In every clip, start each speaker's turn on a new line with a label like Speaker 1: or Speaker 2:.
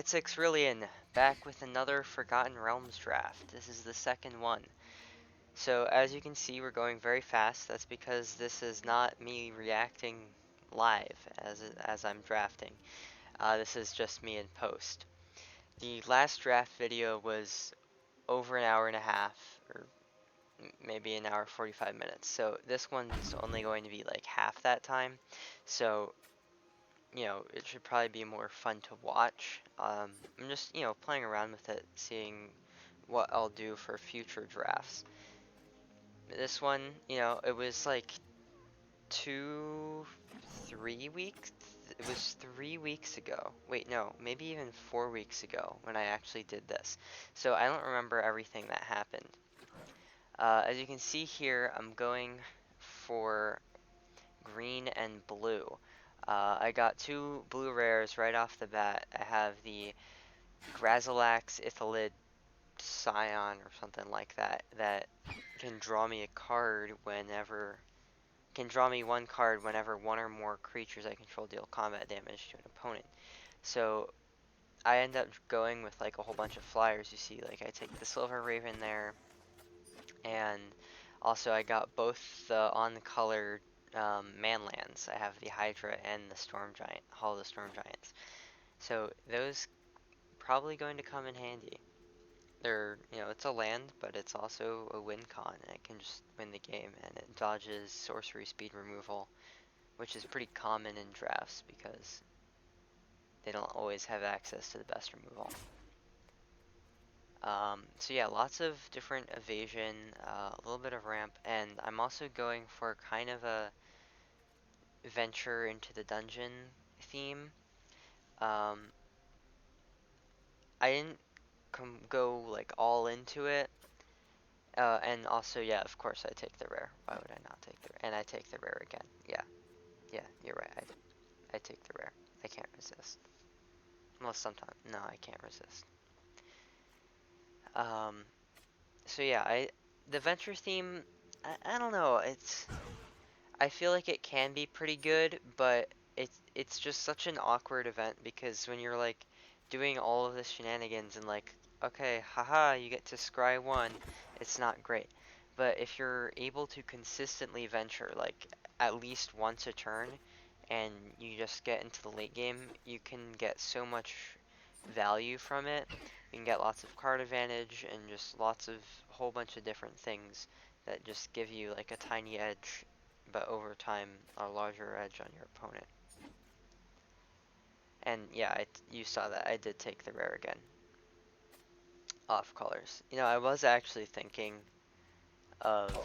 Speaker 1: It's Xrilion, back with another Forgotten Realms draft. This is the second one. So as you can see, we're going very fast. That's because this is not me reacting live as I'm drafting. This is just me in post. The last draft video was over an hour and a half, or maybe an hour 45 minutes. So this one's only going to be like half that time. So it should probably be more fun to watch. I'm just, playing around with it, seeing what I'll do for future drafts. This one, it was like 3 weeks. It was 3 weeks ago. Wait, no, maybe even 4 weeks ago when I actually did this. So I don't remember everything that happened. As you can see here, I'm going for green and blue. I got two blue rares right off the bat. I have the Grazilax Ithalid Scion or something like that can draw me a card whenever can draw me one card whenever one or more creatures I control deal combat damage to an opponent. So I end up going with like a whole bunch of flyers. You see, like I take the Silver Raven there, and also I got both the on-color manlands. I have the Hydra and the Storm Giant, Hall of the Storm Giants. So those probably going to come in handy. It's a land, but it's also a win con, and it can just win the game, and it dodges sorcery speed removal, which is pretty common in drafts because they don't always have access to the best removal. So yeah, lots of different evasion, a little bit of ramp, and I'm also going for kind of a venture into the dungeon theme. Um, I didn't go like all into it. And also, yeah, of course I take the rare. Why would I not take the rare? And I take the rare again. Yeah, you're right. I take the rare. I can't resist. Well, sometimes. No, I can't resist. Um, so yeah, the venture theme, I don't know. I feel like it can be pretty good, but it's just such an awkward event because when you're like doing all of this shenanigans and like, okay, haha, you get to scry one, it's not great. But if you're able to consistently venture like at least once a turn and you just get into the late game, you can get so much value from it. You can get lots of card advantage and just lots of whole bunch of different things that just give you like a tiny edge, but over time a larger edge on your opponent. And yeah, you saw that I did take the rare again. Off colors. I was actually thinking of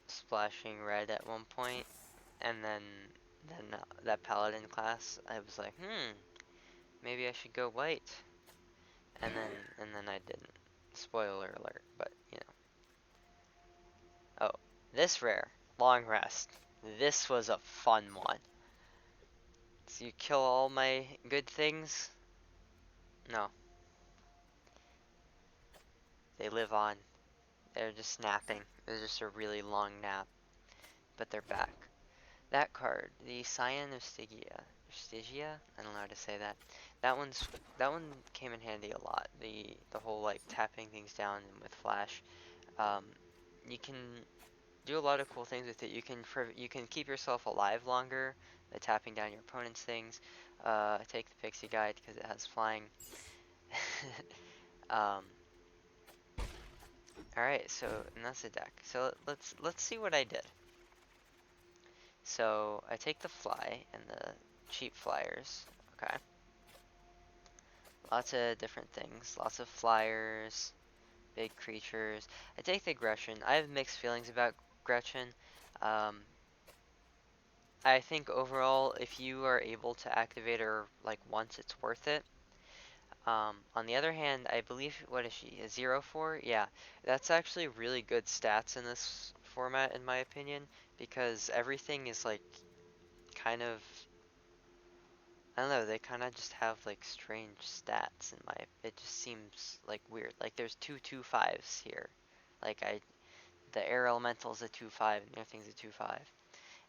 Speaker 1: splashing red at one point, and then that paladin class, I was like, maybe I should go white. And then I didn't. Spoiler alert, but Oh, this rare, long rest. This was a fun one. So you kill all my good things? No. They live on. They're just napping. It was just a really long nap. But they're back. That card, the Scion of Stygia? I don't know how to say that. That one came in handy a lot. The whole like tapping things down with flash. Um, you can do a lot of cool things with it. You can keep yourself alive longer by tapping down your opponent's things. Take the Pixie Guide because it has flying. um, all right, so and that's the deck. So let's see what I did. So I take the fly and the cheap flyers. Okay. Lots of different things. Lots of flyers, big creatures. I take the Gretchen. I have mixed feelings about Gretchen. Um, I think overall, if you are able to activate her like once, it's worth it. On the other hand, I believe, what is she, a 0-4? Yeah, that's actually really good stats in this format, in my opinion, because everything is like kind of, I don't know, they kind of just have like strange stats in it just seems like weird. Like there's two 2/5s here. Like the air elemental's a 2/5 and everything's a 2/5.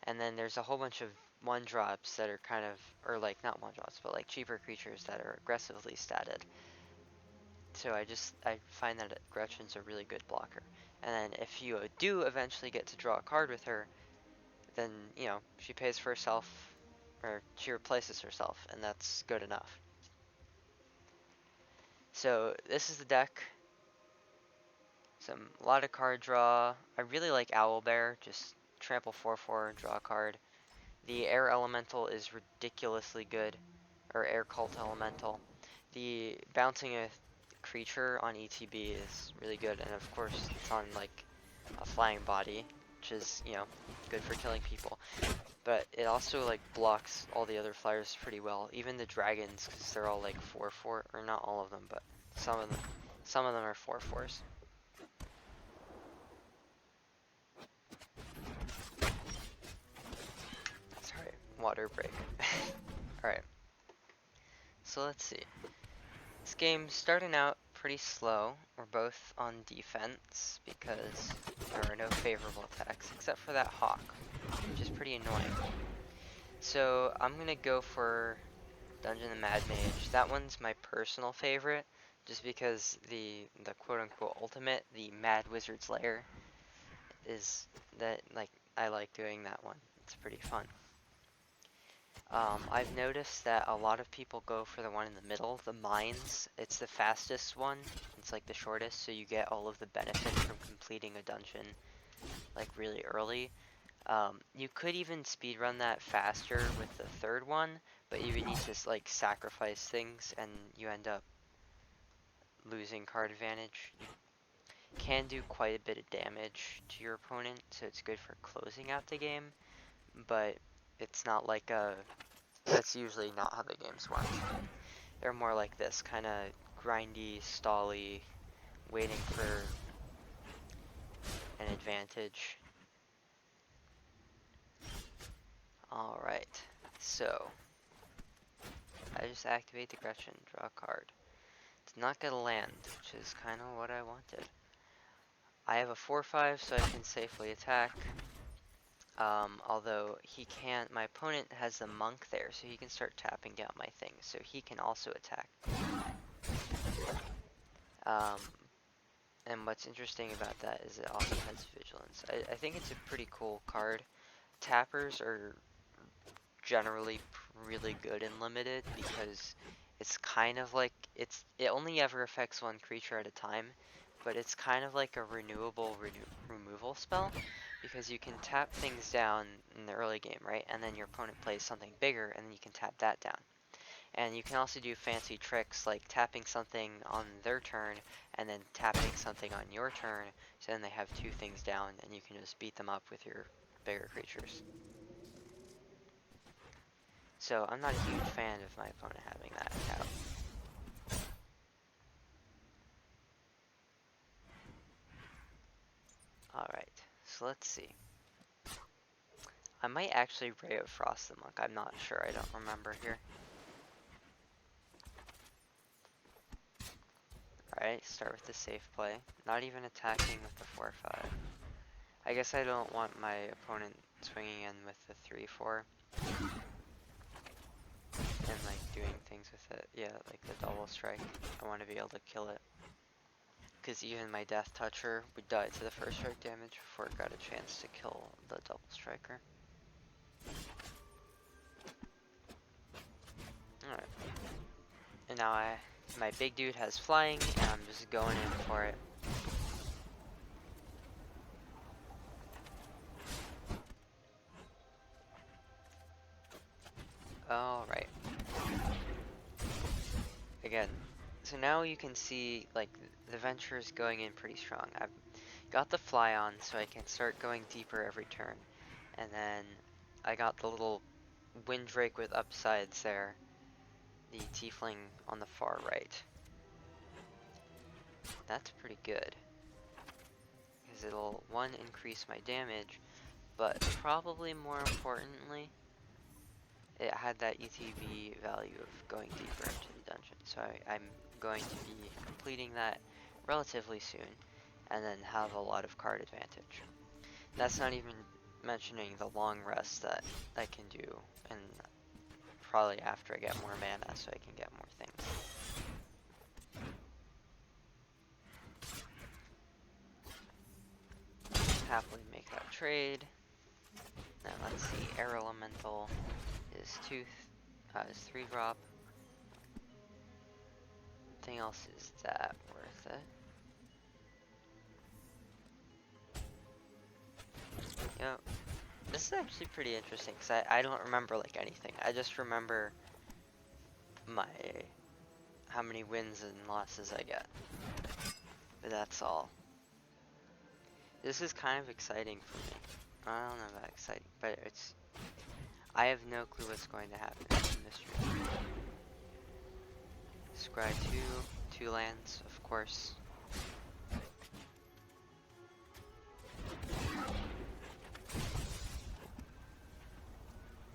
Speaker 1: And then there's a whole bunch of one drops that are kind of, or like not one drops, but like cheaper creatures that are aggressively statted. So I find that Gretchen's a really good blocker. And then if you do eventually get to draw a card with her, then, you know, she pays for herself, or she replaces herself, and that's good enough. So this is the deck. A lot of card draw. I really like Owlbear, just trample 4/4, draw a card. The Air Elemental is ridiculously good, or Air Cult Elemental. The bouncing a creature on ETB is really good, and of course it's on like a flying body, which is, you know, good for killing people. But it also like blocks all the other flyers pretty well, even the dragons, because they're all like 4/4, or not all of them, but some of them are 4/4s. Sorry, water break. Alright, so let's see. This game's starting out pretty slow. We're both on defense because there are no favorable attacks, except for that hawk, which is pretty annoying. So I'm gonna go for Dungeon the Mad Mage. That one's my personal favorite, just because the quote-unquote ultimate, the Mad Wizard's Lair, is that, like, I like doing that one. It's pretty fun. I've noticed that a lot of people go for the one in the middle, the mines. It's the fastest one. It's like the shortest, so you get all of the benefit from completing a dungeon like really early. You could even speedrun that faster with the third one, but you would need to like sacrifice things, and you end up losing card advantage. You can do quite a bit of damage to your opponent, so it's good for closing out the game, but it's not like a... That's usually not how the games work. They're more like this, kind of grindy, stally, waiting for an advantage. Alright, so I just activate the Gretchen, draw a card. It's not gonna land, which is kind of what I wanted. I have a 4/5, so I can safely attack. Although he can't, my opponent has the monk there, so he can start tapping down my things, so he can also attack. And what's interesting about that is it also has vigilance. I think it's a pretty cool card. Tappers are generally really good in limited because it's kind of like it only ever affects one creature at a time, but it's kind of like a renewable removal spell, because you can tap things down in the early game, right? And then your opponent plays something bigger, and then you can tap that down. And you can also do fancy tricks like tapping something on their turn and then tapping something on your turn, so then they have two things down and you can just beat them up with your bigger creatures. So I'm not a huge fan of my opponent having that out. Alright, so let's see. I might actually Ray of Frost the Monk, I'm not sure, I don't remember here. Alright, start with the safe play. Not even attacking with the 4/5. I guess I don't want my opponent swinging in with the 3/4. And like doing things with it. Yeah, like the double strike. I want to be able to kill it. Because even my Death Toucher would die to the first strike damage before it got a chance to kill the double striker. Alright. And now my big dude has flying, and I'm just going in for it. Alright. Again, so now you can see like the venture is going in pretty strong. I've got the fly on, so I can start going deeper every turn. And then I got the little Windrake with upsides there. The tiefling on the far right. That's pretty good, because it'll, one, increase my damage, but probably more importantly, it had that ETB value of going deeper into the dungeon. So I'm going to be completing that relatively soon, and then have a lot of card advantage. That's not even mentioning the long rest that I can do, and probably after I get more mana so I can get more things. Happily make that trade. Now let's see, Air Elemental is 3 drop. Nothing else is that worth it. You know, this is actually pretty interesting because I don't remember like anything. I just remember how many wins and losses I get. But that's all. This is kind of exciting for me. I don't know about exciting, but I have no clue what's going to happen. It's a mystery. Scry 2 lands, of course.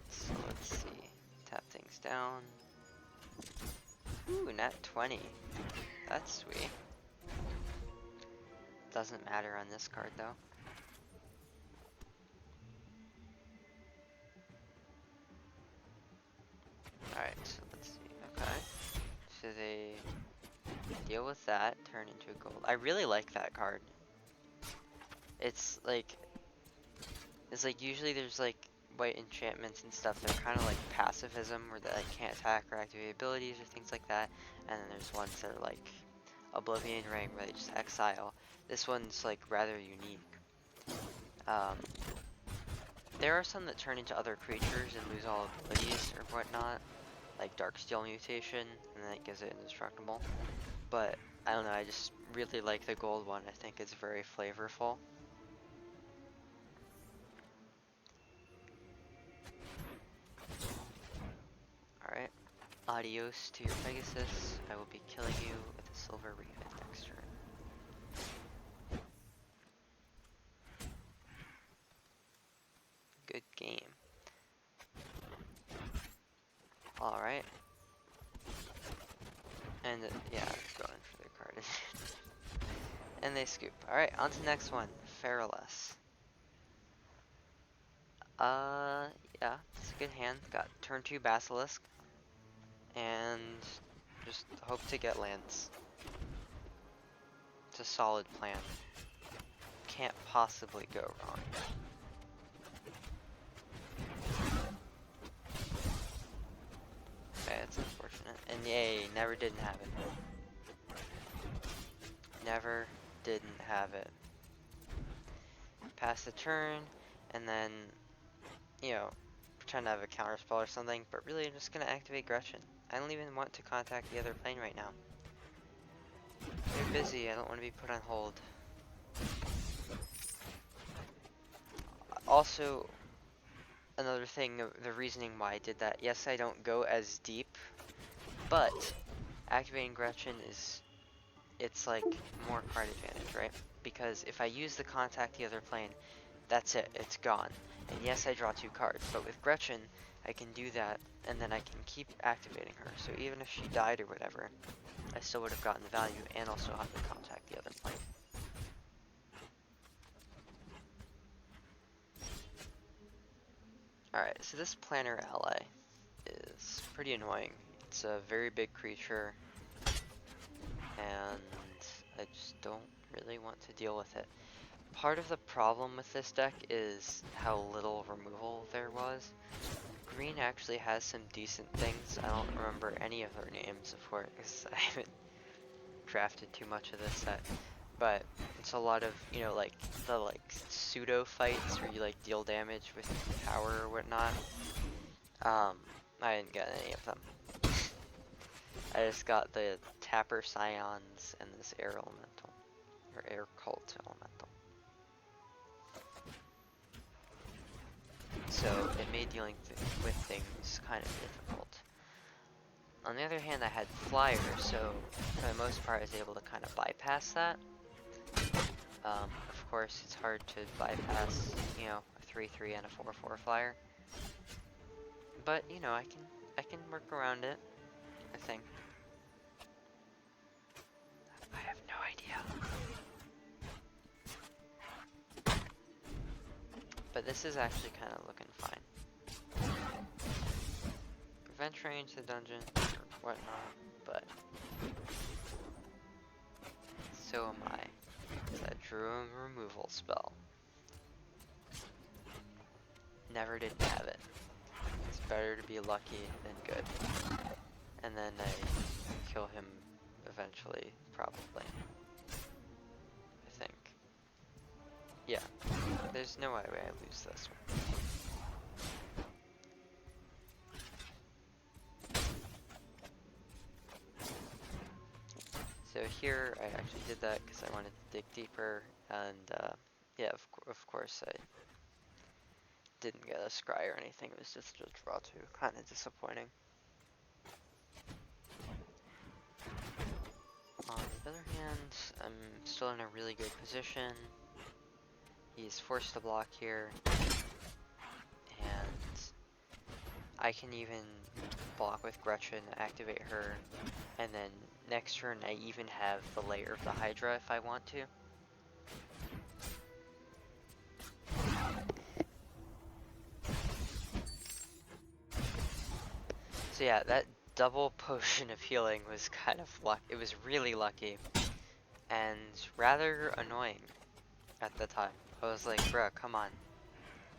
Speaker 1: So let's see. Tap things down. Ooh, nat 20. That's sweet. Doesn't matter on this card though. Alright, so let's see. Okay. So they deal with that, turn into a gold. I really like that card. It's like usually there's like white enchantments and stuff. They're kind of like pacifism where they like can't attack or activate abilities or things like that. And then there's ones that are like Oblivion Ring where they just exile. This one's like rather unique. There are some that turn into other creatures and lose all abilities or whatnot, like Darksteel Mutation, and that gives it indestructible. But I don't know, I just really like the gold one. I think it's very flavorful. Alright, adios to your Pegasus. I will be killing you with a Silver Reef next turn. Good game. Alright. And yeah, going for their card. And they scoop. Alright, on to the next one. Feraless. Yeah, it's a good hand. Got turn 2 Basilisk. And just hope to get lands. It's a solid plan. Can't possibly go wrong. Okay, that's unfortunate. And yay, never didn't have it. Never didn't have it. Pass the turn, and then, you know, pretend to have a counterspell or something, but really I'm just gonna activate Gretchen. I don't even want to contact the other plane right now. They're busy, I don't want to be put on hold. Also, another thing, the reasoning why I did that, yes, I don't go as deep, but activating Gretchen it's like more card advantage, right? Because if I use the contact the other plane, that's it, it's gone. And yes, I draw 2 cards, but with Gretchen, I can do that, and then I can keep activating her. So even if she died or whatever, I still would have gotten the value and also have to contact the other plane. Alright, so this Planner Ally is pretty annoying. It's a very big creature, and I just don't really want to deal with it. Part of the problem with this deck is how little removal there was. Green actually has some decent things. I don't remember any of their names, of course, because I haven't drafted too much of this set. But it's a lot of, you know, like the pseudo fights where you like deal damage with power or whatnot. I didn't get any of them. I just got the Tapper Scions and this Air Elemental, or Air Cult Elemental. So it made dealing with things kind of difficult. On the other hand, I had Flyer, so for the most part I was able to kind of bypass that. Of course, it's hard to bypass, you know, a 3/3 and a 4/4 Flyer. But, you know, I can work around it, I think. I have no idea. But this is actually kind of looking fine. Venturing into the dungeon or whatnot, but so am I. Because I drew a removal spell. Never did have it. It's better to be lucky than good. And then I kill him eventually, probably. I think. Yeah. There's no way I lose this one. So here, I actually did that because I wanted to dig deeper, and yeah, of course I didn't get a scry or anything. It was just a draw 2. Kind of disappointing. On the other hand, I'm still in a really good position. He's forced to block here, and I can even block with Gretchen, activate her, and then next turn I even have the layer of the Hydra if I want to. So yeah, that double potion of healing was kind of luck. It was really lucky and rather annoying at the time. I was like, bruh, come on.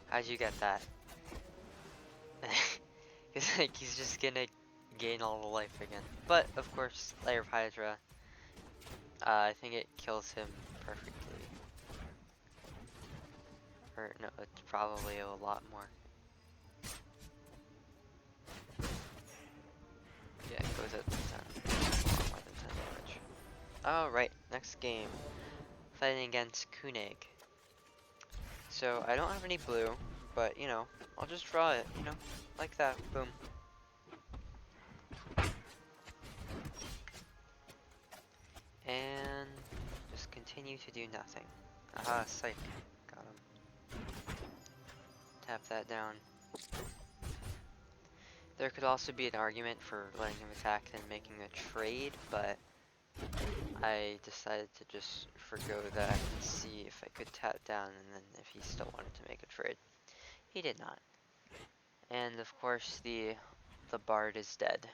Speaker 1: How'd you get that? It's like he's just gonna gain all the life again. But of course, layer of Hydra. I think it kills him perfectly. Or no, it's probably a lot more. Yeah, it goes at 10. More than 10 damage. Alright, next game. Fighting against Koenig. So I don't have any blue, but you know, I'll just draw it, you know, like that. Boom. And just continue to do nothing. Aha, psych. Got him. Tap that down. There could also be an argument for letting him attack and making a trade, but I decided to just forgo that and see if I could tap down and then if he still wanted to make a trade. He did not. And of course the Bard is dead.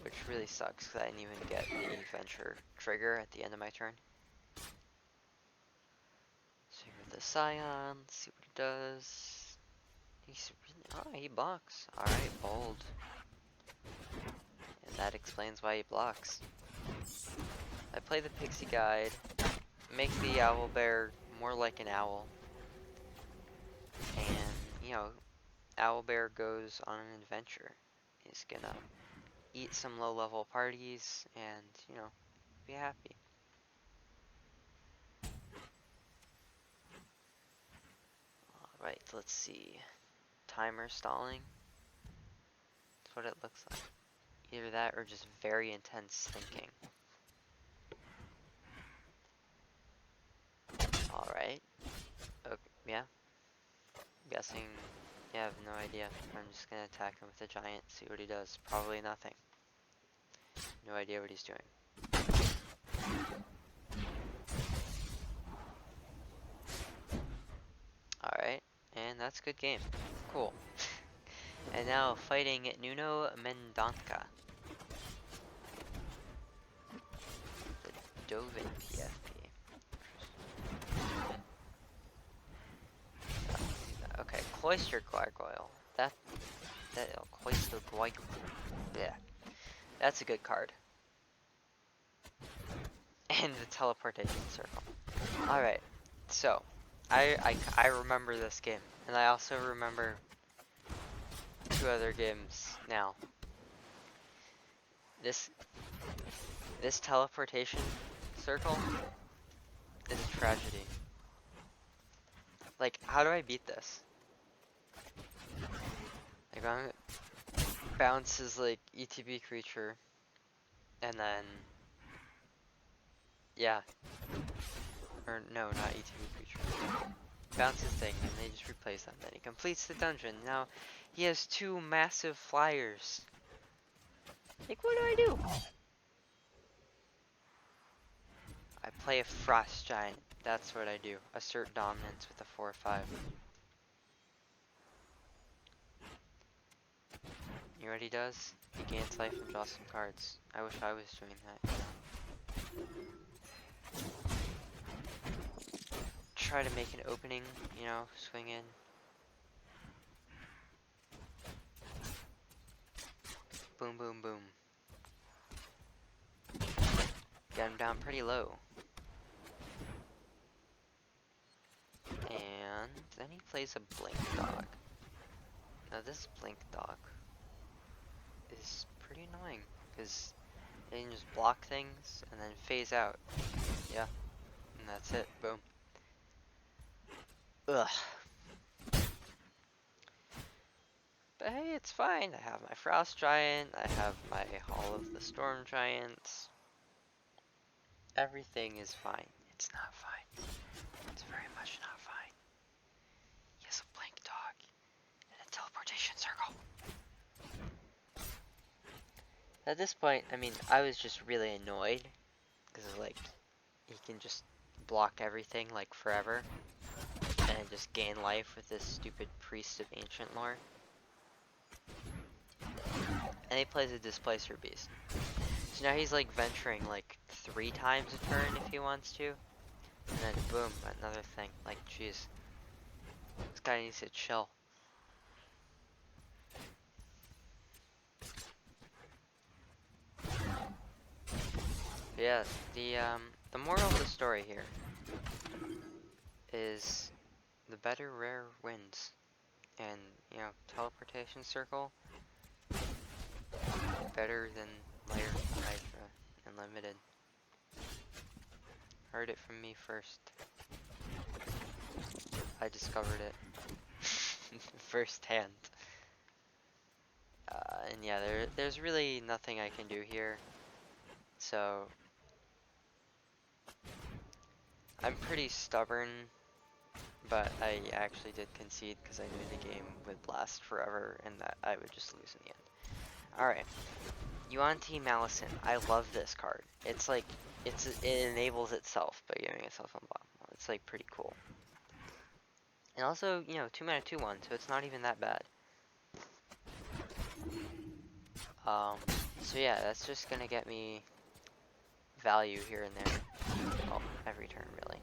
Speaker 1: Which really sucks because I didn't even get the Venture trigger at the end of my turn. So here's the Scion, let's see what he does. He blocks. Alright, bold. And that explains why he blocks. I play the Pixie Guide, make the Owl Bear more like an owl. And, you know, Owl Bear goes on an adventure. He's gonna eat some low-level parties and, you know, be happy. Alright, let's see. Timer stalling. That's what it looks like. Either that or just very intense thinking. Alright. Okay, yeah. I'm guessing, yeah, I have no idea. I'm just gonna attack him with a giant, see what he does. Probably nothing. No idea what he's doing. Alright, and that's a good game. Cool. And now fighting Nuno Mendonca. The Dovin PFP. Okay, Cloister Gargoyle. That Cloister Gargoyle. Yeah. That's a good card. And the teleportation circle. Alright, so I remember this game. And I also remember 2 other games now. This teleportation circle is a tragedy. Like, how do I beat this? Like, I'm bounces like ETB creature, and then yeah, or no, not ETB creature. Bounces thing, and they just replace them. Then he completes the dungeon. Now he has 2 massive flyers. Like, what do I do? I play a Frost Giant. That's what I do. Assert dominance with a 4/5. You know what he does? He gains life and draws some cards. I wish I was doing that. Try to make an opening, you know, swing in. Boom, boom, boom. Get him down pretty low. And then he plays a blink dog. Now this blink dog is pretty annoying because they can just block things and then phase out. Yeah, and that's it. Boom. Ugh. But hey, it's fine. I have my Frost Giant. I have my Hall of the Storm Giants. Everything is fine. It's not fine. It's very much not fine. He has a blink dog and a teleportation circle. At this point, I mean, I was just really annoyed because like he can just block everything like forever and just gain life with this stupid Priest of Ancient Lore. And he plays a Displacer Beast. So now he's like venturing like 3 times a turn if he wants to. And then boom, another thing. Like, jeez. This guy needs to chill. Yeah, the moral of the story here is the better rare wins. And, you know, teleportation circle better than Layer Hydra and Limited. Heard it from me first. I discovered it firsthand. And yeah, there's really nothing I can do here. So I'm pretty stubborn, but I actually did concede because I knew the game would last forever and that I would just lose in the end. Alright. Yuan-Ti Malison. I love this card. It's like, it enables itself by giving itself unblockable. It's like pretty cool. And also, you know, 2 mana 2/1, so it's not even that bad. So yeah, that's just gonna get me value here and there. Well, every turn really.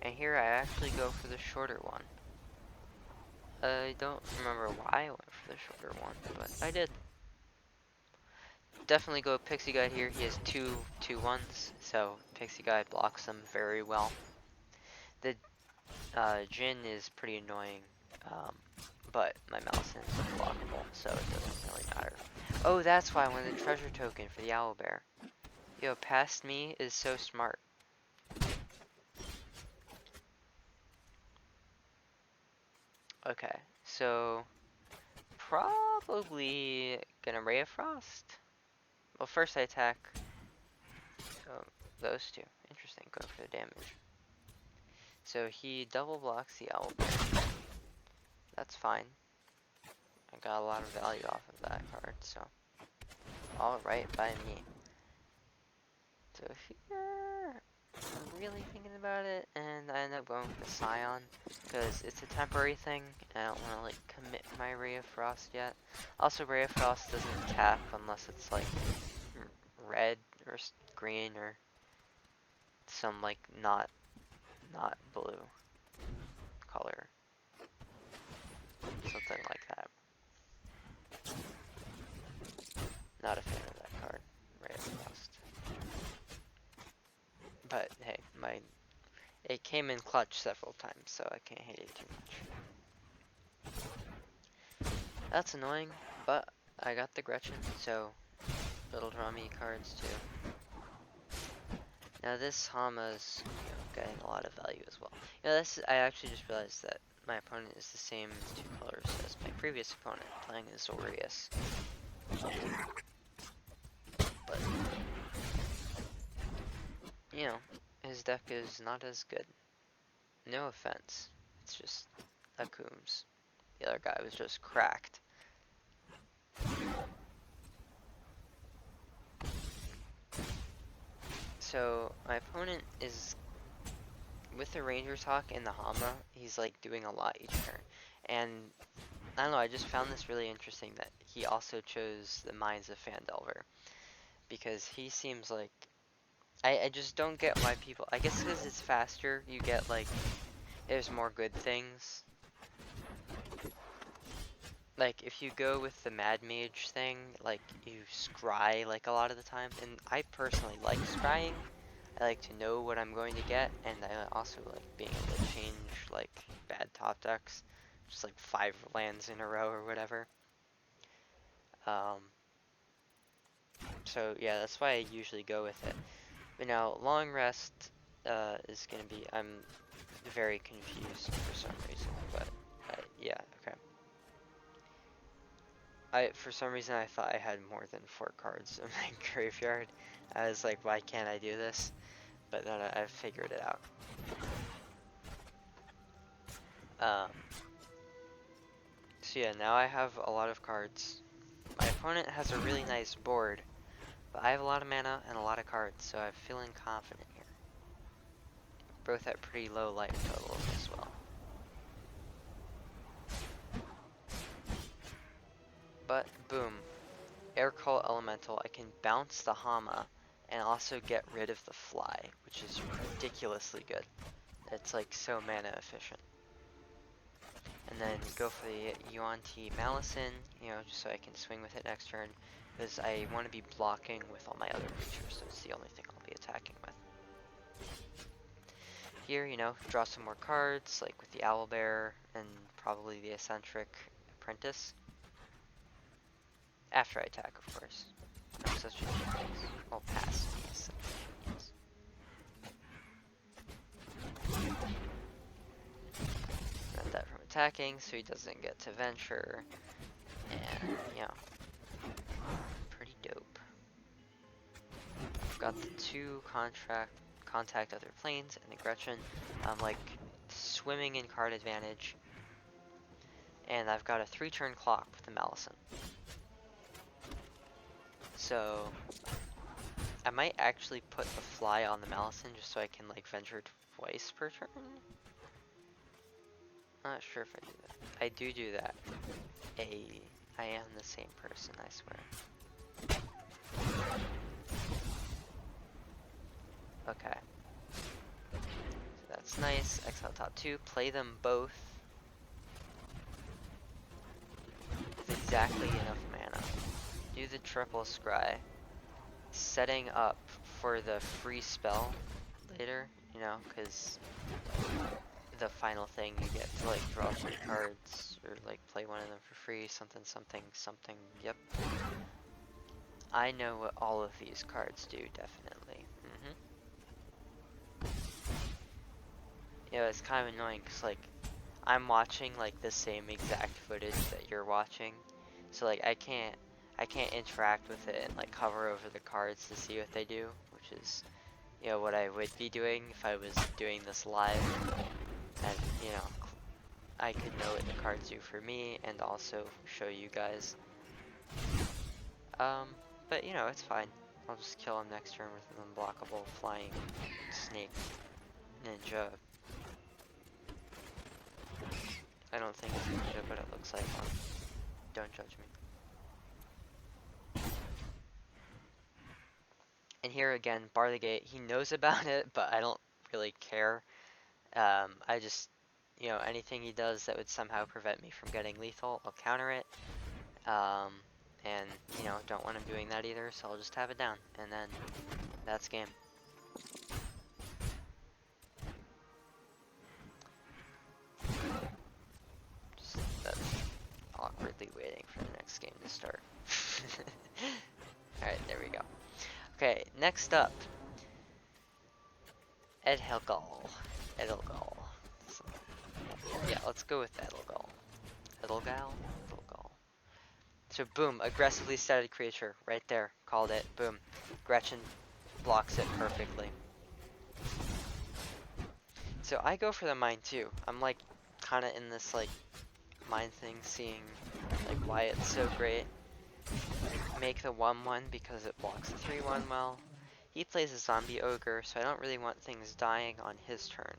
Speaker 1: And here I actually go for the shorter one. I don't remember why I went for the shorter one, but I did. Definitely go Pixie Guide here. He has 2 2/1s, so Pixie Guide blocks them very well. The Jin is pretty annoying, but my Malison is unblockable, so it doesn't really matter. Oh, that's why I wanted the treasure token for the Owlbear. Yo, past me is so smart. Okay, so probably gonna Ray of Frost. Well, first I attack those 2. Interesting, going for the damage. So he double blocks the Owlbear. That's fine. I got a lot of value off of that card, so alright by me. So here, I'm really thinking about it, and I end up going with the Scion, because it's a temporary thing, and I don't want to like commit my Ray of Frost yet. Also, Ray of Frost doesn't tap unless it's like red or green or some like not blue color. Something like that. Not a fan of that card, Ray of Frost. But hey, it came in clutch several times, so I can't hate it too much. That's annoying, but I got the Gretchen, so it'll draw me cards too. Now this Hama's, you know, getting a lot of value as well. You know, I actually just realized that my opponent is the same 2 colors as my previous opponent, playing as Zorius. But, you know, his deck is not as good. No offense, it's just a Coombs. The other guy was just cracked. So, my opponent is with the Ranger's Hawk and the Hama, he's like doing a lot each turn. And I don't know, I just found this really interesting that he also chose the Mines of Phandelver. Because he seems like, I just don't get why people, I guess because it's faster, you get like, there's more good things. Like, if you go with the Mad Mage thing, like, you scry, like, a lot of the time. And I personally like scrying. I like to know what I'm going to get, and I also like being able to change, like, bad top decks. Just, like, 5 lands in a row or whatever. So, yeah, that's why I usually go with it. But now, Long Rest is going to be, I'm very confused for some reason, but, yeah, okay. For some reason, I thought I had more than 4 cards in my graveyard. I was like, why can't I do this? But then I figured it out. So yeah, now I have a lot of cards. My opponent has a really nice board, but I have a lot of mana and a lot of cards, so I'm feeling confident here. Both at pretty low life totals as well. But boom, Air Call Elemental, I can bounce the Hama and also get rid of the Fly, which is ridiculously good. It's like so mana efficient. And then go for the Yuan-Ti Malison, you know, just so I can swing with it next turn, because I want to be blocking with all my other creatures, so it's the only thing I'll be attacking with. Here, you know, draw some more cards, like with the Owlbear and probably the Eccentric Apprentice. After I attack, of course. I'm such a genius. Well, past me is such a genius. Prevent that from attacking, so he doesn't get to venture. And, yeah. Pretty dope. I've got the 2 contact other planes and the Gretchen. I'm like swimming in card advantage. And I've got a 3-turn clock with the Malison. So I might actually put the Fly on the Malison just so I can like venture twice per turn. Not sure if I do that. I do that. I am the same person, I swear. Okay. So that's nice. Exile top 2. Play them both with exactly enough mana. Do the triple scry. Setting up for the free spell later, you know, because the final thing you get to like draw 3 cards or like play one of them for free, something, yep. I know what all of these cards do, definitely. You know, it's kind of annoying because like I'm watching like the same exact footage that you're watching, so like I can't interact with it and like hover over the cards to see what they do, which is, you know, what I would be doing if I was doing this live. And, you know, I could know what the cards do for me and also show you guys. But you know, it's fine. I'll just kill him next turn with an unblockable flying snake ninja. I don't think it's ninja, but it looks like one. Don't judge me. And here again, bar the gate. He knows about it, but I don't really care. I just, you know, anything he does that would somehow prevent me from getting lethal, I'll counter it. And, you know, don't want him doing that either, so I'll just have it down. And then, that's game. Just awkwardly waiting for the next game to start. Alright, there we go. Okay, next up. Edelgal. So, yeah, let's go with Edelgal. Edelgal? So boom, aggressively stated creature, right there, called it, boom. Gretchen blocks it perfectly. So I go for the mine too. I'm like, kinda in this like, mine thing, seeing like why it's so great. Make the 1/1 because it blocks the 3/1 well. He plays a zombie ogre, so I don't really want things dying on his turn.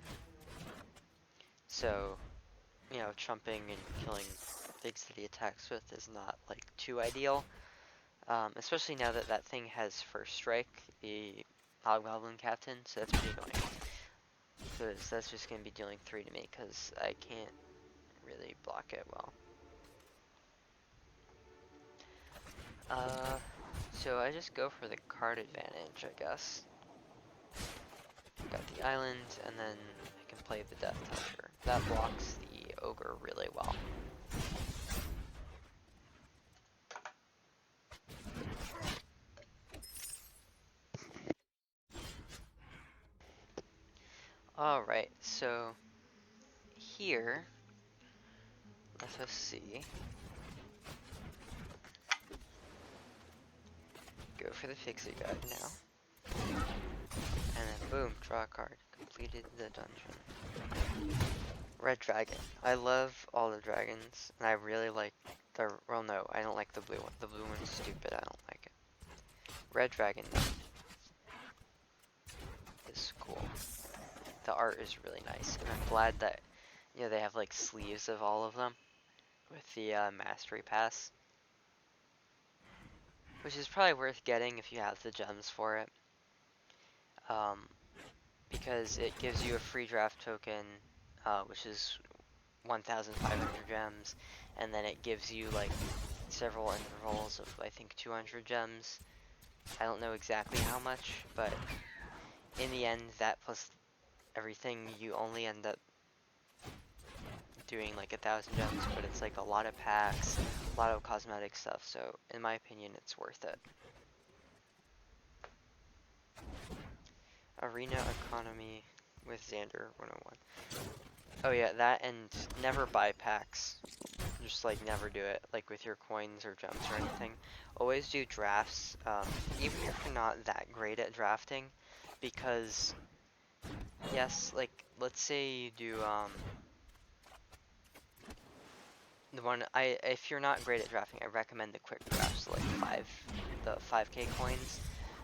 Speaker 1: So, you know, chumping and killing things that he attacks with is not, like, too ideal. Especially now that that thing has first strike, the Hobgoblin Captain, so that's pretty annoying. Because that's just going to be dealing 3 to me, because I can't really block it well. So I just go for the card advantage, I guess. Got the island, and then I can play the Death Toucher. That blocks the ogre really well. Alright, so here, let us see. Go for the Fixie Guide now. And then boom, draw a card. Completed the dungeon. Red Dragon. I love all the dragons, and I really like the, well no, I don't like the blue one. The blue one's stupid, I don't like it. Red Dragon is cool. The art is really nice, and I'm glad that, you know, they have like sleeves of all of them with the Mastery Pass. Which is probably worth getting if you have the gems for it. Because it gives you a free draft token, which is 1,500 gems, and then it gives you like several intervals of I think 200 gems. I don't know exactly how much, but in the end, that plus everything, you only end up doing like 1,000 gems, but it's like a lot of packs, a lot of cosmetic stuff, so in my opinion, it's worth it. Arena Economy with Xander 101. Oh yeah, that, and never buy packs. Just like never do it, like with your coins or gems or anything. Always do drafts, even if you're not that great at drafting, because yes, like let's say you do if you're not great at drafting, I recommend the quick drafts, like the 5k coins,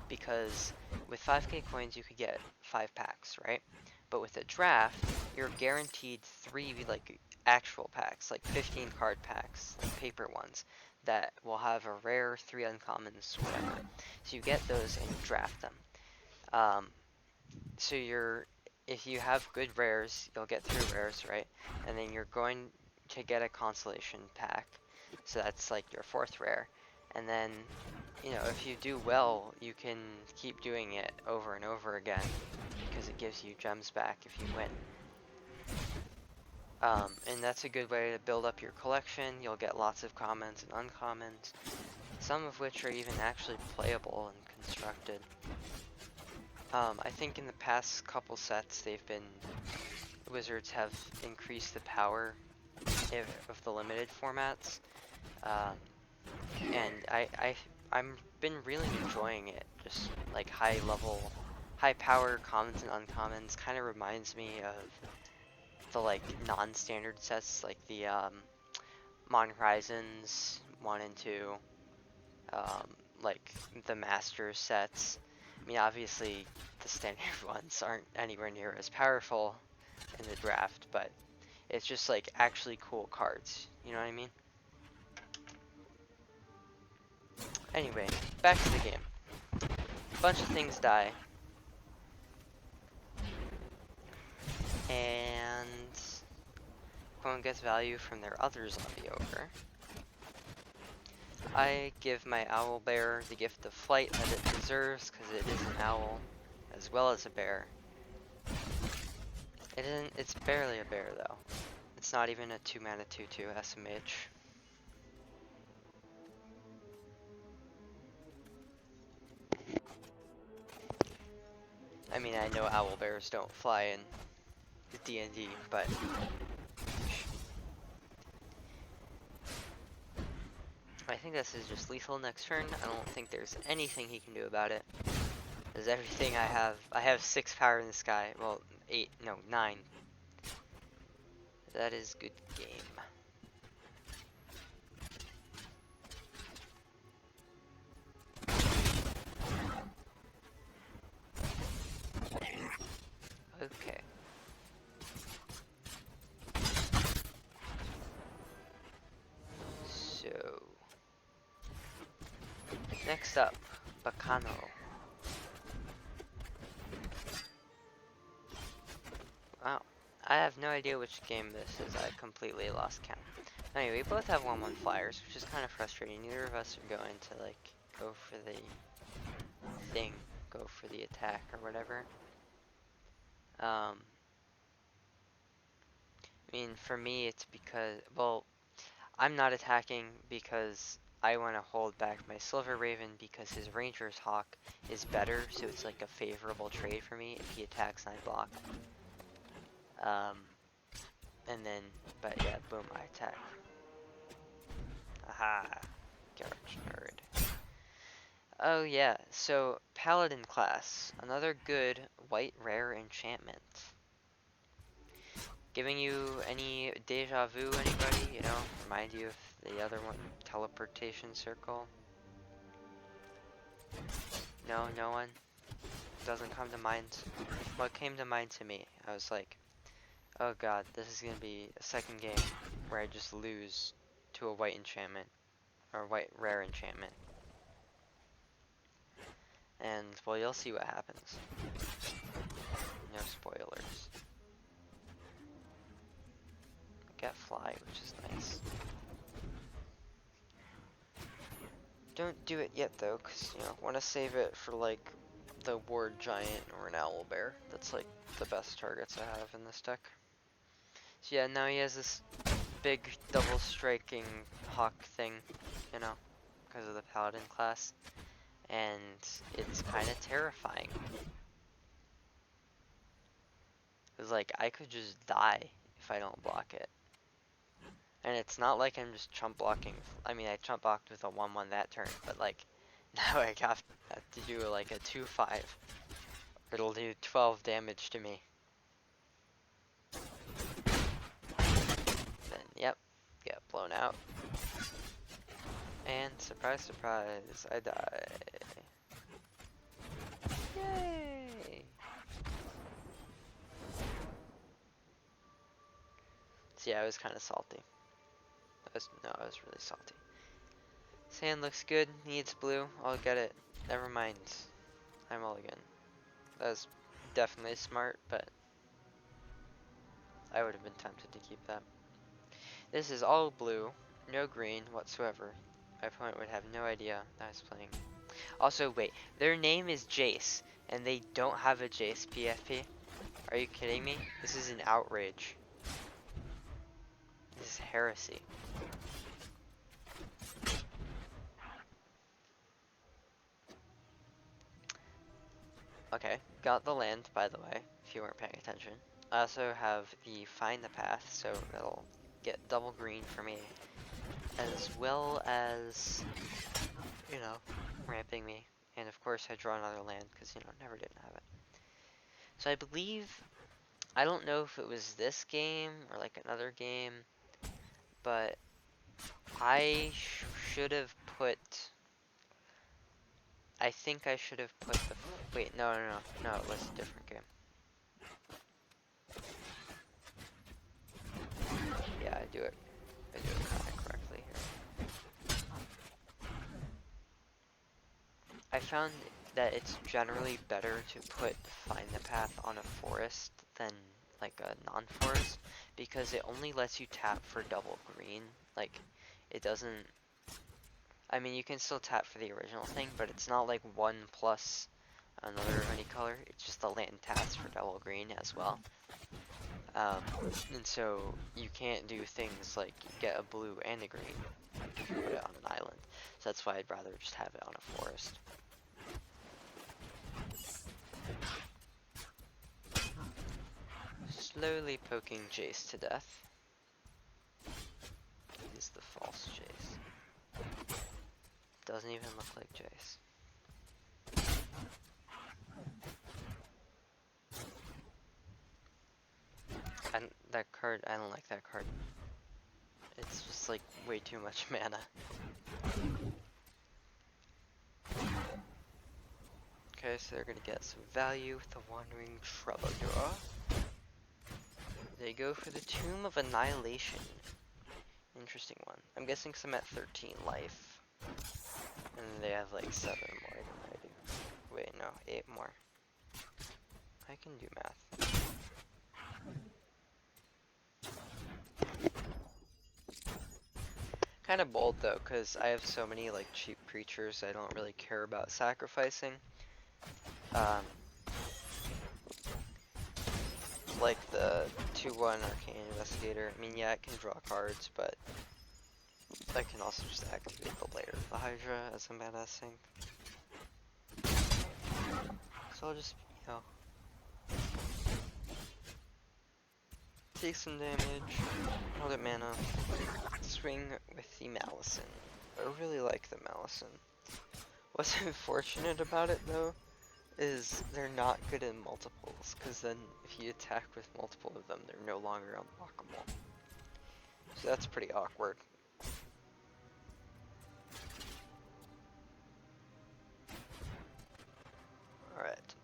Speaker 1: because with 5k coins you could get 5 packs, right? But with a draft, you're guaranteed 3 like actual packs, like 15 card packs, like paper ones, that will have a rare, 3 uncommons, whatever. So you get those and you draft them. So if you have good rares, you'll get 3 rares, right? And then you're going to get a consolation pack, so that's like your 4th rare. And then, you know, if you do well, you can keep doing it over and over again, because it gives you gems back if you win. And that's a good way to build up your collection. You'll get lots of commons and uncommons, some of which are even actually playable and constructed. I think in the past couple sets, Wizards have increased the power of the limited formats, and I'm been really enjoying it. Just like high power commons and uncommons kind of reminds me of the like non-standard sets, like the Modern Horizons 1 and 2, like the Master sets. I mean, obviously the standard ones aren't anywhere near as powerful in the draft, but it's just like actually cool cards, you know what I mean? Anyway, back to the game. A bunch of things die. And opponent gets value from their other zombie ogre. I give my owl bear the gift of flight that it deserves, because it is an owl as well as a bear. It's barely a bear though. It's not even a 2-mana 2/2 SMH. I mean, I know owl bears don't fly in D&D, but I think this is just lethal next turn. I don't think there's anything he can do about it. There's everything I have 6 power in the sky. Well, 9. That is good game. Next up, Bacano. Wow. I have no idea which game this is. I completely lost count. Anyway, we both have 1/1 flyers, which is kind of frustrating. Neither of us are going to, like, go for the thing. Go for the attack or whatever. I mean, for me, it's because, well, I'm not attacking because I want to hold back my Silver Raven because his Ranger's Hawk is better, so it's like a favorable trade for me if he attacks and I block. And then, but yeah, boom, I attack. Aha, Garage Nerd. Oh yeah, so Paladin class, another good white rare enchantment. Giving you any deja vu, anybody? You know, remind you of the other one, teleportation circle? No, no one? Doesn't come to mind? What came to mind to me? I was like, oh god, this is gonna be a second game where I just lose to a white enchantment, or white rare enchantment. And, well, you'll see what happens. No spoilers. Get fly, which is nice. Don't do it yet though, cause you know, want to save it for like the ward giant or an owl bear. That's like the best targets I have in this deck. So yeah, now he has this big double striking hawk thing, you know, because of the paladin class, and it's kind of terrifying. Cause like I could just die if I don't block it. And it's not like I'm just chump blocking. I mean, I chump blocked with a 1/1 that turn, but like, now I have to do like a 2/5. It'll do 12 damage to me. Then, yep, get blown out. And surprise, surprise, I die. Yay! So yeah, I was kind of salty. I was really salty. Sand looks good, needs blue, I'll get it. Never mind, I'm mulligan. That was definitely smart, but I would have been tempted to keep that. This is all blue, no green whatsoever. My opponent would have no idea I was playing. Also, wait, their name is Jace, and they don't have a Jace PFP? Are you kidding me? This is an outrage. This is heresy. Okay, got the land, by the way, if you weren't paying attention. I also have the Find the Path, so that'll get double green for me, as well as, you know, ramping me. And of course I draw another land, because, you know, never didn't have it. So I believe, I don't know if it was this game, or like another game, but I should have put, I think I should have put the, wait, no, it was a different game. Yeah, I do it kind of correctly here. I found that it's generally better to put Find the Path on a forest than like a non-forest, because it only lets you tap for double green. Like, it doesn't, I mean, you can still tap for the original thing, but it's not like 1 plus another any color. It's just the land taps for double green as well. And so you can't do things like get a blue and a green, like if you put it on an island. So that's why I'd rather just have it on a forest. Slowly poking Jace to death. He's the false Jace. Doesn't even look like Jace. And that card, I don't like that card. It's just like way too much mana. Okay, so they're gonna get some value with the Wandering Troubadour. They go for the Tomb of Annihilation. Interesting one. I'm guessing 'cause I'm at 13 life. And And they have like 7 more than I do. Wait, no, 8 more. I can do math. Kind of bold though, because I have so many like cheap creatures I don't really care about sacrificing. Like the 2/1 Arcane Investigator. I mean, yeah, it can draw cards, but I can also just activate the layer of the Hydra as a mana sink. So I'll just, you know, take some damage, hold it mana, swing with the Malison. I really like the Malison. What's unfortunate about it though is they're not good in multiples, because then if you attack with multiple of them, they're no longer unblockable. So that's pretty awkward. Alright,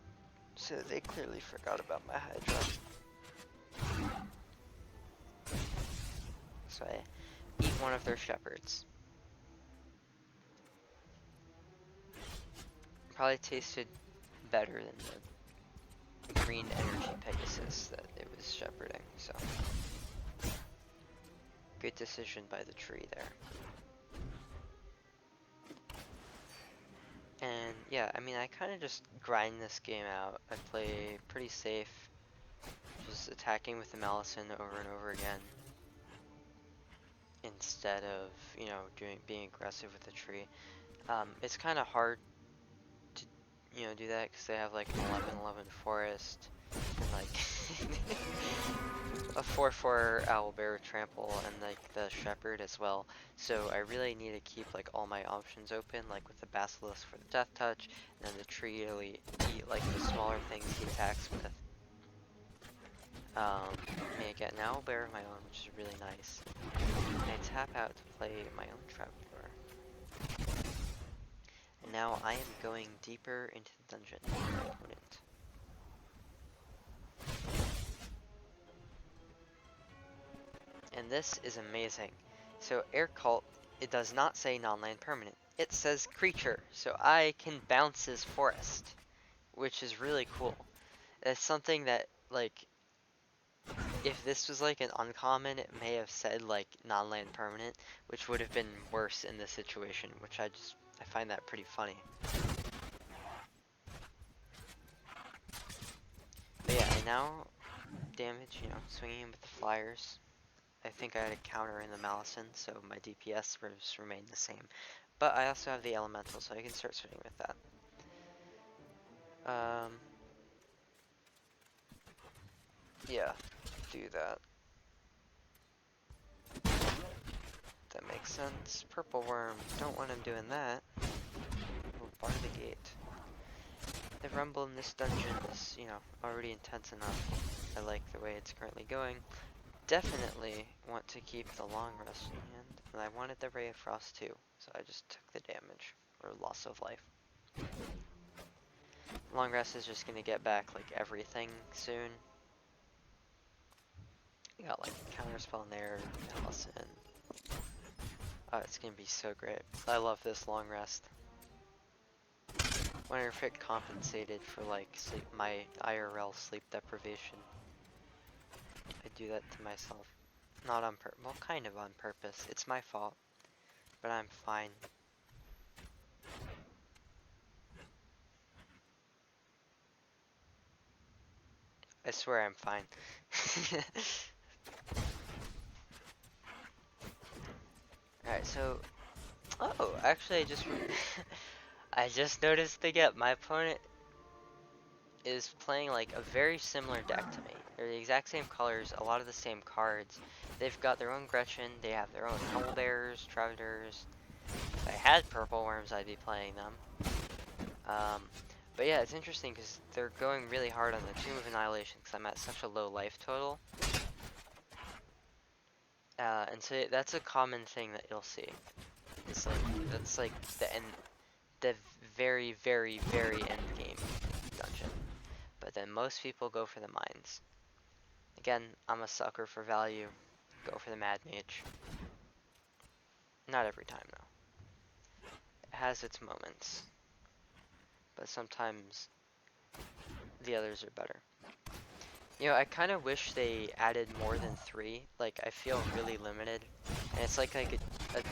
Speaker 1: so they clearly forgot about my Hydra. So I eat one of their shepherds. Probably tasted better than the green energy Pegasus that it was shepherding, so. Good decision by the tree there. And yeah, I mean, I kind of just grind this game out. I play pretty safe, just attacking with the Malison over and over again, instead of, you know, being aggressive with the tree. It's kind of hard to, you know, do that because they have like an 11/11 forest and like a 4/4 owlbear trample and like the shepherd as well. So I really need to keep like all my options open, like with the basilisk for the death touch, and then the tree to eat like the smaller things he attacks with. May I get an owlbear of my own, which is really nice. And I tap out to play my own trapdoor. And now I am going deeper into the dungeon than my opponent. And this is amazing. So Air Cult, it does not say non-land permanent. It says creature, so I can bounce his forest, which is really cool. It's something that, like, if this was like an uncommon, it may have said like non-land permanent, which would have been worse in this situation, which I find that pretty funny. But yeah, and now damage, you know, swinging him with the flyers. I think I had a counter in the Malison, so my DPS remained the same. But I also have the Elemental, so I can start swinging with that. Yeah, do that. That makes sense. Purple Worm, don't want him doing that. We'll bar the gate. The rumble in this dungeon is, you know, already intense enough. I like the way it's currently going. Definitely want to keep the long rest in hand, and I wanted the Ray of Frost too, so I just took the damage, or loss of life. Long rest is just gonna get back like everything soon. You got like a counter spell in there, Allison. Oh, it's gonna be so great. I love this long rest. Wonder if it compensated for like my IRL sleep deprivation. I do that to myself. Not on purpose. Well, kind of on purpose. It's my fault. But I'm fine. I swear I'm fine. Alright, so... Oh, actually I just noticed again, my opponent is playing like a very similar deck to me. They're the exact same colors, a lot of the same cards. They've got their own Gretchen, they have their own Owlbears, Trouters. If I had Purple Worms, I'd be playing them. But yeah, it's interesting because they're going really hard on the Tomb of Annihilation because I'm at such a low life total. And so that's a common thing that you'll see. It's like, that's like the very, very, very end game dungeon. But then most people go for the mines. Again, I'm a sucker for value. Go for the Mad Mage. Not every time though. has its moments, but sometimes the others are better. You know, I kind of wish they added more than 3. Like, I feel really limited. And it's like a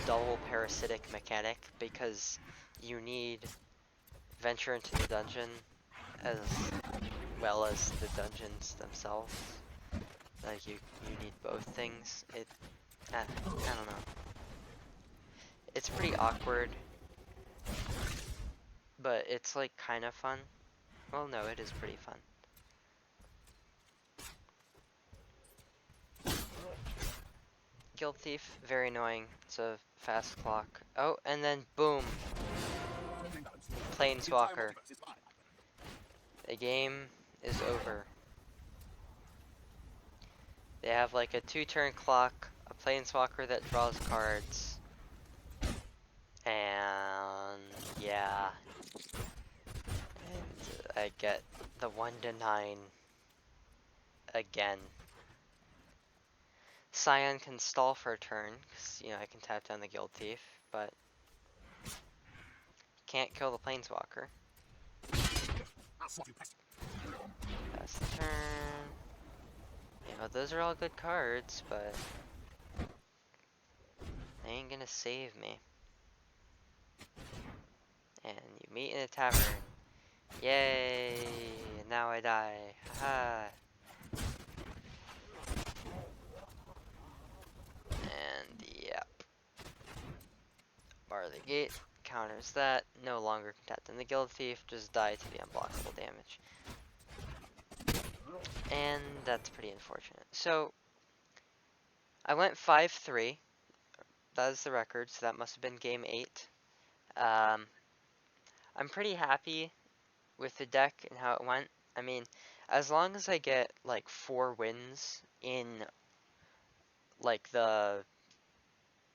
Speaker 1: double parasitic mechanic because you need venture into the dungeon as well as the dungeons themselves. Like, you need both things. I don't know. It's pretty awkward, but it's like kind of fun. Well, no, it is pretty fun. Guild Thief, very annoying. It's a fast clock. Oh, and then boom. Planeswalker. The game is over. They have like a 2-turn clock, a Planeswalker that draws cards, and yeah. And I get the 1-9 again. Scion can stall for a turn, because, you know, I can tap down the Guild Thief, but can't kill the Planeswalker. Pass the turn. You know, those are all good cards, but they ain't gonna save me. And you meet in a tavern. Yay! And now I die. Haha. And yep. Bar the gate. Counters that. No longer contacting the Guild Thief. Just die to the unblockable damage. And that's pretty unfortunate. So, I went 5-3. That is the record, so that must have been game 8. I'm pretty happy with the deck and how it went. I mean, as long as I get like 4 wins in like the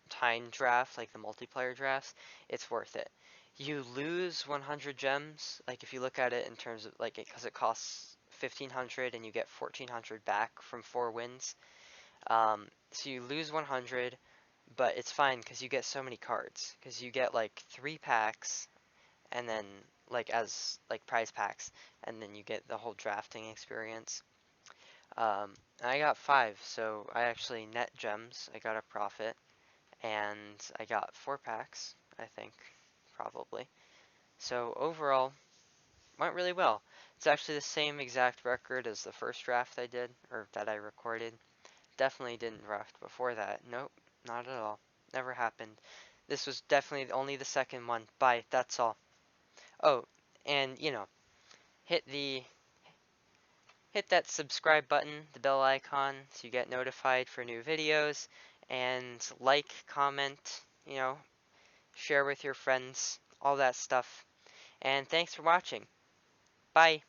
Speaker 1: time draft, like the multiplayer drafts, it's worth it. You lose 100 gems, like if you look at it in terms of like because it costs 1500 and you get 1400 back from 4 wins. So you lose 100, but it's fine because you get so many cards. Because you get like 3 packs, and then like as like prize packs, and then you get the whole drafting experience. And I got 5, so I actually net gems. I got a profit, and I got 4 packs, I think, probably. So overall, went really well. It's actually the same exact record as the first draft I did, or that I recorded. Definitely didn't draft before that. Nope, not at all. Never happened. This was definitely only the second one. Bye, that's all. Oh, and you know, hit that subscribe button, the bell icon, so you get notified for new videos, and like, comment, you know, share with your friends, all that stuff. And thanks for watching. Bye.